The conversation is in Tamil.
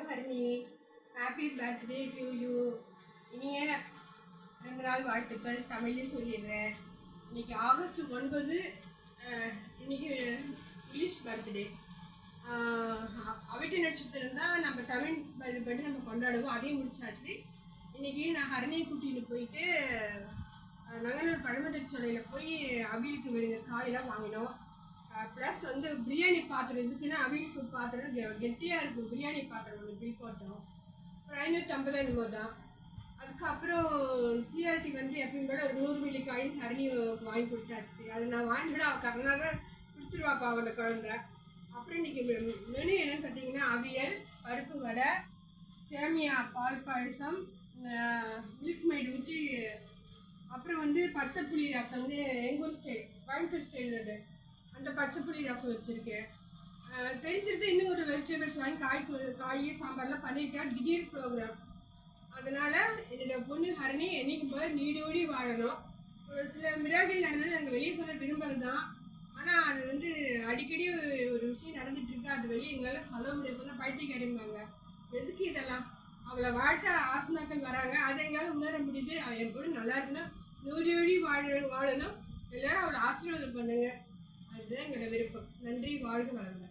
Harini, happy birthday to you. இனிய 2 நாள் வாழ்த்துக்கள் தமிழ்லையும் சொல்லிடுறேன். இன்னைக்கு ஆகஸ்ட் 9. இன்னைக்கு இங்கிலீஷ் பர்த்டே. அவிட்ட நட்சத்திரம் தான் நம்ம தமிழ் படி நம்ம கொண்டாடுவோம். அதையும் முடிச்சாச்சு. இன்னைக்கு நான் ஹரணியை கூட்டிகிட்டு போயிட்டு நங்கநல்லூர் பழமுதிர் சோலையில் போய் அவிலுக்கு விடுங்க காயெல்லாம் வாங்கினோம். ப்ளஸ் வந்து பிரியாணி பாத்திரம் இதுக்குன்னா அவிலுக்கு பாத்திரம் கெட்டியாக இருக்கும். பிரியாணி பாத்திரம் ஒன்று பில் போட்டோம். ஒரு 550 என்னமோ தான். அதுக்கப்புறம் சிஆர்டி வந்து எப்பயும் போல ஒரு 100 மில்லி காயின் ஹரணி வாங்கி கொடுத்தாச்சு. அது நான் வாங்கிவிட அவள் கரெக்டாக கொடுத்துருவாப்பா அவளை குழந்தை. அப்புறம் இன்றைக்கி மெனு என்னென்னு பார்த்தீங்கன்னா அவியல், பருப்பு வடை, சேமியா பால் பாயசம், மில்க் மைடு ஊற்றி, அப்புறம் வந்து பச்சை புளி ரசம் வந்து எங்கூர் ஸ்டைல் கோயம்புத்தூர் ஸ்டைல் அது அந்த பச்சை புளி ரசம் வச்சுருக்கேன். தெரிஞ்சிருந்தா இன்னும் ஒரு வெஜிடபிள்ஸ் வாங்கி காய் சாம்பார்லாம் பண்ணியிருக்கேன். திடீர் ப்ரோக்ராம். அதனால் என்னோடய பொண்ணு ஹரணி என்றைக்கும் போல நீடோடி வாழணும். ஒரு சில மிராக்கள் நடந்தது நாங்கள் வெளியே சொல்ல விரும்புகிறது தான். ஆனால் அது வந்து அடிக்கடி ஒரு விஷயம் நடந்துகிட்ருக்கு. அது வெளியே எங்களால் சொல்ல முடியாதுன்னா பைத்தியக்காரிம்பாங்க. எதுக்கு இதெல்லாம்? அவளை வாழ்க்கை ஆத்மாக்கள் வராங்க. அதை எங்களால் உணர முடியுது. என் பொண்ணு நல்லா இருக்குன்னா நூறி வாழணும். எல்லோரும் அவளை ஆசீர்வாதம் பண்ணுங்கள். அதுதான் எங்களோட விருப்பம். நன்றி. வாழ்க வளர்ந்தார்.